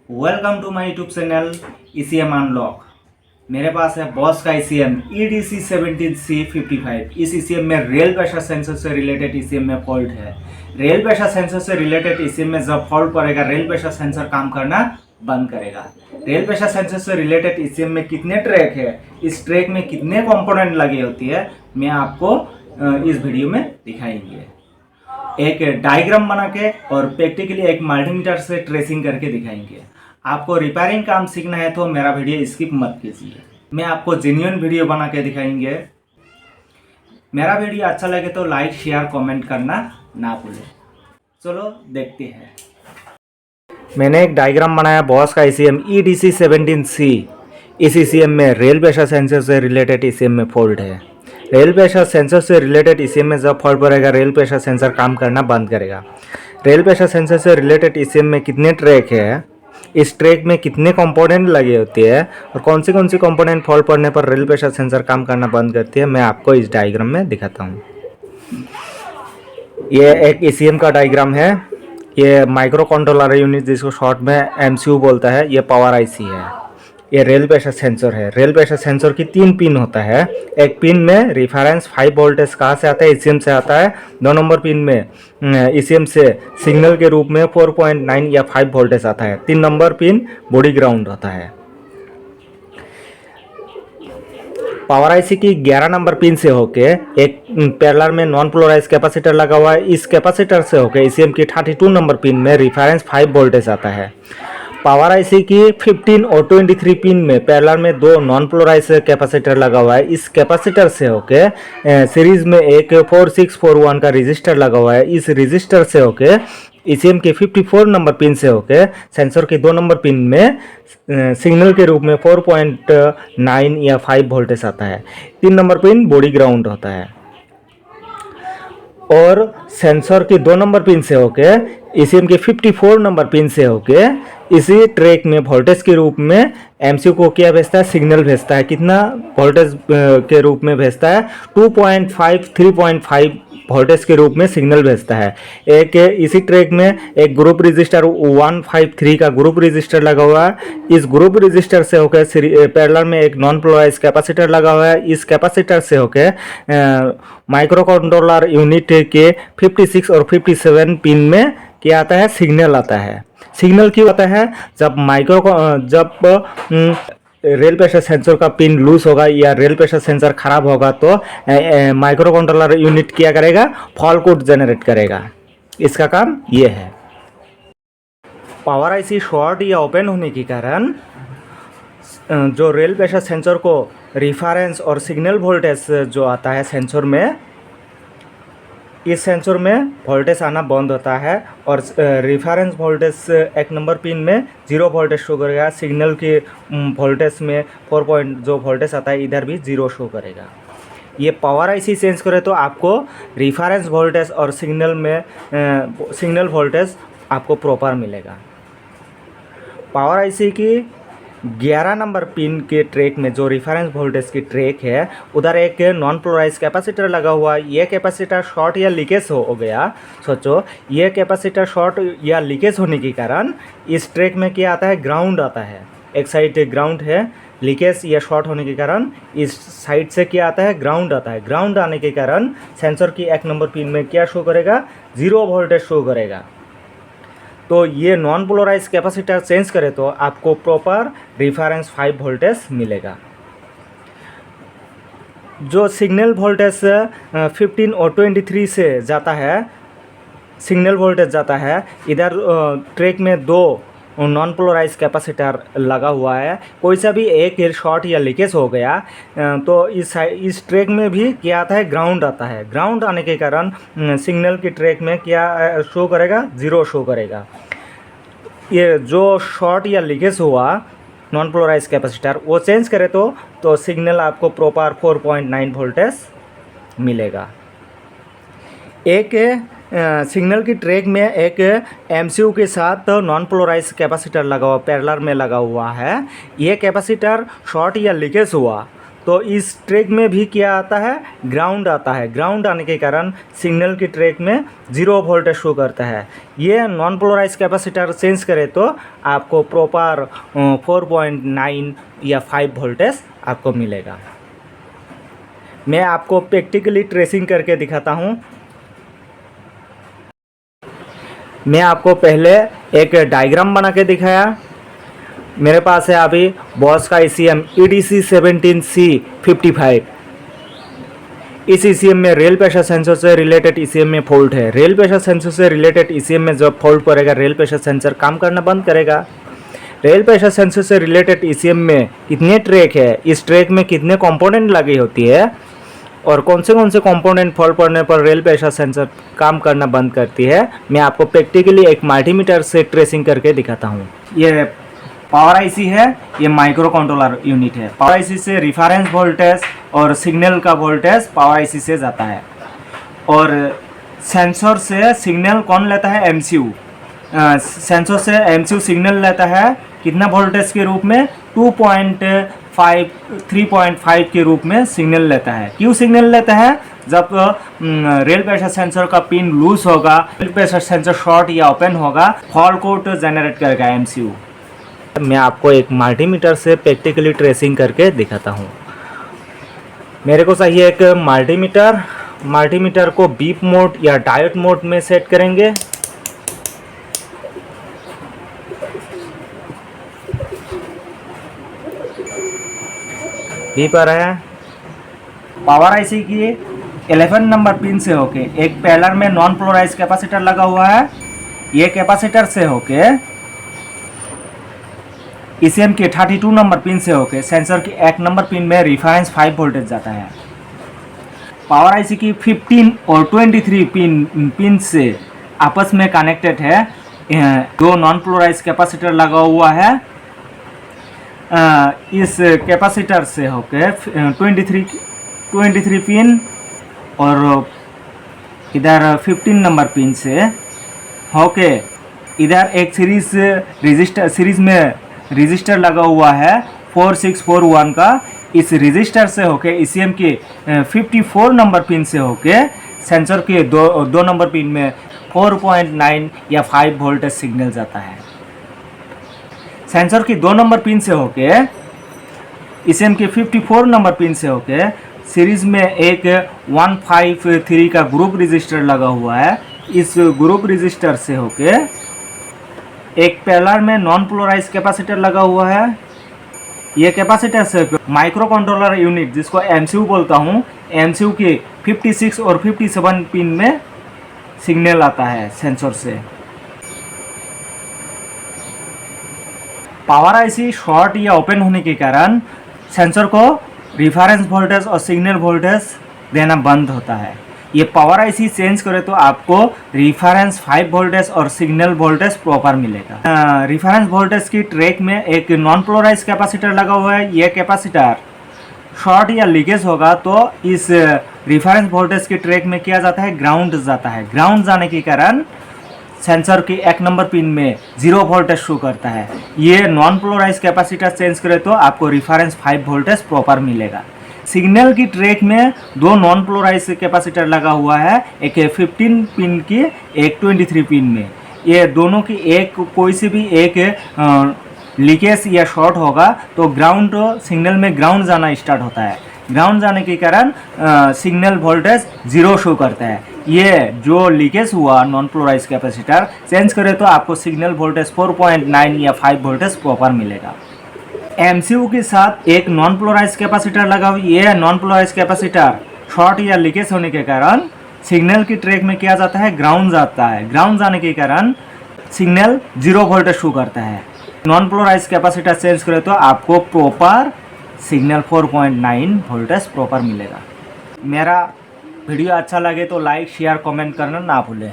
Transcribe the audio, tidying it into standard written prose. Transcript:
Welcome to my YouTube channel ECM unlock. मेरे पास है बॉस का ECM EDC17C55। इस ECM में रेल प्रेशर सेंसर से रिलेटेड ECM में फॉल्ट है। रेल प्रेशर सेंसर से रिलेटेड ECM में जब फॉल्ट पड़ेगा रेल प्रेशर सेंसर काम करना बंद करेगा। रेल प्रेशर सेंसर से रिलेटेड ECM में कितने ट्रैक है, इस ट्रैक में कितने कंपोनेंट लगे होती है, मैं आपको इस वीडियो में दिखाएंगे। एक डायग्राम बना के और प्रैक्टिकली एक मल्टीमीटर से ट्रेसिंग करके दिखाएंगे। आपको रिपेयरिंग काम सीखना है तो मेरा वीडियो स्किप मत कीजिए। मैं आपको जेन्युइन वीडियो बना के दिखाएंगे। मेरा वीडियो अच्छा लगे तो लाइक शेयर कमेंट करना ना भूलें। चलो देखते हैं। मैंने एक डायग्राम बनाया बॉस का ECM EDC17C। इस ECM में रेल प्रेशर सेंसर से रिलेटेड ECM में फॉल्ट है। रेल प्रेशर सेंसर से रिलेटेड ECM में जब फॉल्ट पड़ेगा रेल प्रेशर सेंसर काम करना बंद करेगा। रेल प्रेशर सेंसर से रिलेटेड ECM में कितने ट्रैक है, इस ट्रैक में कितने कंपोनेंट लगे होते हैं और कौन सी कंपोनेंट फॉल्ट पड़ने पर रेल प्रेशर सेंसर काम करना बंद करती है, मैं आपको इस डायग्राम में दिखाता हूँ। ये एक ECM का डायग्राम है। ये माइक्रो कंट्रोलर यूनिट जिसको शॉर्ट में MCU बोलता है, ये पावर IC है। ये रेल प्रेशर सेंसर है। रेल प्रेशर सेंसर की 3 पिन होता है। एक पिन में रिफरेंस 5 वोल्टेज कहाँ से आता है, ECM से आता है। 2 नंबर पिन में ECM से सिग्नल के रूप में 4.9 या 5 वोल्टेज आता है। 3 नंबर पिन बॉडी ग्राउंड होता है। पावर IC की 11 नंबर पिन से होके एक पैरेलल में नॉन पोलराइज कैपेसिटर लगा हुआ है। इस कैपेसिटर से होके ECM की 32 नंबर पिन में रिफरेंस 5 वोल्टेज आता है। पावर IC की 15 और 23 पिन में पैरेलल में 2 नॉन पोलराइज कैपेसिटर लगा हुआ है। इस कैपेसिटर से होके सीरीज में एक 4641 का रजिस्टर लगा हुआ है। इस रजिस्टर से होके ECM के 54 नंबर पिन से होके सेंसर के 2 नंबर पिन में सिग्नल के रूप में 4.9 या 5 वोल्टेज आता है। 3 नंबर पिन बॉडी ग्राउंड होता है और सेंसर के 2 नंबर पिन से होके ECM के 54 नंबर पिन से होके इसी ट्रैक में वोल्टेज के रूप में MCU को क्या भेजता है, सिग्नल भेजता है। कितना वोल्टेज के रूप में भेजता है, 2.5 3.5 वोल्टेज के रूप में सिग्नल भेजता है। एक इसी ट्रैक में एक ग्रुप रजिस्टर 153 का ग्रुप रजिस्टर लगा हुआ है। इस ग्रुप रजिस्टर से होकर पैरेलल में एक नॉन पोलराइज कैपेसिटर लगा हुआ है। इस कैपेसिटर से होकर माइक्रो कंट्रोलर यूनिट के 56 और 57 पिन में क्या आता है, सिग्नल आता है। सिग्नल क्यों आता है, जब रेल प्रेशर सेंसर का पिन लूज होगा या रेल प्रेशर सेंसर खराब होगा तो माइक्रो कंट्रोलर यूनिट क्या करेगा, फॉल्ट कोड जनरेट करेगा। इसका काम ये है। पावर IC शॉर्ट या ओपन होने के कारण जो रेल प्रेशर सेंसर को रिफरेंस और सिग्नल वोल्टेज जो आता है सेंसर में, इस सेंसर में वोल्टेज आना बंद होता है और रिफरेंस वोल्टेज 1 नंबर पिन में 0 वोल्टेज शो करेगा। सिग्नल के वोल्टेज में 4 पॉइंट जो वोल्टेज आता है इधर भी 0 शो करेगा। ये पावर IC चेंज करे तो आपको रिफरेंस वोल्टेज और सिग्नल वोल्टेज आपको प्रॉपर मिलेगा। पावर IC की 11 नंबर पिन के ट्रैक में जो रिफरेंस वोल्टेज की ट्रैक है उधर एक नॉन पोलराइज कैपेसिटर लगा हुआ है। ये कैपेसिटर शॉर्ट या लीकेज हो गया। सोचो, ये कैपेसिटर शॉर्ट या लीकेज होने के कारण इस ट्रैक में क्या आता है, ग्राउंड आता है। एक साइड ग्राउंड है, लीकेज या शॉर्ट होने के कारण इस साइड से क्या आता है, ग्राउंड आता है। ग्राउंड आने के कारण सेंसर की 1 नंबर पिन में क्या शो करेगा, 0 वोल्टेज शो करेगा। तो ये नॉन पोलराइज कैपेसिटर चेंज करे तो आपको प्रॉपर रिफरेंस 5 वोल्टेज मिलेगा। जो सिग्नल वोल्टेज 15 और 23 से जाता है, सिग्नल वोल्टेज जाता है, इधर ट्रैक में 2 नॉन पोलराइज कैपेसिटर लगा हुआ है। कोई सा भी एक शॉर्ट या लीकेज हो गया तो इस ट्रैक में भी क्या आता है, ग्राउंड आता है। ग्राउंड आने के कारण सिग्नल की ट्रैक में क्या शो करेगा, 0 शो करेगा। ये जो शॉर्ट या लीकेज हुआ नॉन पोलराइज कैपेसिटर वो चेंज करे तो सिग्नल आपको प्रॉपर 4.9 वोल्टेज मिलेगा। एक सिग्नल की ट्रैक में एक MCU के साथ नॉन पोलराइज कैपेसिटर लगा हुआ पैरेलल में लगा हुआ है। ये कैपेसिटर शॉर्ट या लीकेज हुआ तो इस ट्रैक में भी क्या आता है, ग्राउंड आता है। ग्राउंड आने के कारण सिग्नल की ट्रैक में 0 वोल्टेज शो करता है। ये नॉन पोलराइज कैपेसिटर चेंज करे तो आपको प्रॉपर 4.9 या 5 वोल्टेज आपको मिलेगा। मैं आपको प्रैक्टिकली ट्रेसिंग करके दिखाता हूँ। मैं आपको पहले एक डायग्राम बना के दिखाया। मेरे पास है अभी बॉस का ECM EDC 17C55। इस ECM में रेल प्रेशर सेंसर से रिलेटेड ECM में फॉल्ट है। रेल प्रेशर सेंसर से रिलेटेड ECM में जब फॉल्ट पड़ेगा रेल प्रेशर सेंसर काम करना बंद करेगा। रेल प्रेशर सेंसर से रिलेटेड ECM में कितने ट्रैक है, इस ट्रैक में कितने कंपोनेंट लगी होती है और कौन से कंपोनेंट फॉल्ट पड़ने पर रेल प्रेशर सेंसर काम करना बंद करती है, मैं आपको प्रैक्टिकली एक मल्टीमीटर से ट्रेसिंग करके दिखाता हूँ। ये पावर आईसी है, ये माइक्रो कंट्रोलर यूनिट है। पावर आईसी से रेफरेंस वोल्टेज और सिग्नल का वोल्टेज पावर आईसी से जाता है और सेंसर से सिग्नल कौन लेता है, एमसीयू। सेंसर से एमसीयू सिग्नल लेता है कितना वोल्टेज के रूप में, 3.5 के रूप में सिग्नल लेता है। क्यों सिग्नल लेता है, जब रेल प्रेशर सेंसर का पिन लूज होगा, रेल प्रेशर सेंसर शॉर्ट या ओपन होगा, फॉल्ट कोड जनरेट करेगा एमसीयू। मैं आपको एक मल्टीमीटर से प्रैक्टिकली ट्रेसिंग करके दिखाता हूँ। मेरे को चाहिए एक मल्टीमीटर। मल्टीमीटर को बीप मोड या डायोड मोड में सेट करेंगे। बीप आ रहा है। पावर आईसी की 11 नंबर पिन से होके एक पैरेलल में नॉन पोलराइज कैपेसिटर लगा हुआ है। ये कैपेसिटर से होके ECM के 32 नंबर पिन से होके सेंसर की 1 नंबर पिन में रेफरेंस 5 वोल्टेज जाता है। पावर आईसी की 15 और 23 पिन से आपस में कनेक्टेड है। दो नॉन पोलराइज कैपेसिटर लगा हुआ है। इस कैपेसिटर से होके 23 पिन और इधर 15 नंबर पिन से होके इधर एक सीरीज में रजिस्टर लगा हुआ है 4641 का। इस रजिस्टर से होके ECM के 54 नंबर पिन से होके सेंसर के दो नंबर पिन में 4.9 या 5 वोल्टेज सिग्नल जाता है। सेंसर की 2 नंबर पिन से होके ECM के 54 नंबर पिन से होके सीरीज में एक 153 का ग्रुप रजिस्टर लगा हुआ है। इस ग्रुप रजिस्टर से होके एक पैरेलल में नॉन पोलराइज कैपेसिटर लगा हुआ है। ये कैपेसिटर से माइक्रो कंट्रोलर यूनिट, जिसको एमसीयू बोलता हूँ, एमसीयू के 56 और 57 पिन में सिग्नल आता है सेंसर से। पावर आईसी शॉर्ट या ओपन होने के कारण सेंसर को रेफरेंस वोल्टेज और सिग्नल वोल्टेज देना बंद होता है। ये पावर आईसी चेंज करे तो आपको रेफरेंस 5 वोल्टेज और सिग्नल वोल्टेज प्रॉपर मिलेगा। रेफरेंस वोल्टेज की ट्रैक में एक नॉन पोलराइज कैपेसिटर लगा हुआ है। ये कैपेसिटर शॉर्ट या लीकेज होगा तो इस रेफरेंस वोल्टेज की ट्रैक में किया जाता है, ग्राउंड जाता है। ग्राउंड जाने के कारण सेंसर की 1 नंबर पिन में 0 वोल्टेज शो करता है। ये नॉन पोलराइज कैपेसिटर चेंज करे तो आपको रेफरेंस 5 वोल्टेज प्रॉपर मिलेगा। सिग्नल की ट्रैक में 2 नॉन पोलराइज कैपेसिटर लगा हुआ है, एक 15 पिन की, एक 23 पिन में। ये दोनों की एक कोई से भी एक लीकेज या शॉर्ट होगा तो ग्राउंड सिग्नल में ग्राउंड जाना स्टार्ट होता है। ग्राउंड जाने के कारण सिग्नल वोल्टेज 0 शो करता है। ये जो लीकेज हुआ नॉन पोलराइज कैपेसिटर चेंज करे तो आपको सिग्नल वोल्टेज 4.9 या 5 वोल्टेज प्रॉपर मिलेगा। एमसीयू के साथ एक नॉन पोलराइज कैपेसिटर लगा हुआ। ये नॉन पोलराइज कैपेसिटर शॉर्ट या लीकेज होने के कारण सिग्नल की ट्रैक में किया जाता है, ग्राउंड जाता है। ग्राउंड जाने के कारण सिग्नल 0 वोल्टेज शो करता है। नॉन पोलराइज कैपेसिटर चेंज करे तो आपको प्रॉपर सिग्नल 4.9 वोल्टेज प्रॉपर मिलेगा। मेरा वीडियो अच्छा लगे तो लाइक शेयर कमेंट करना ना भूलें।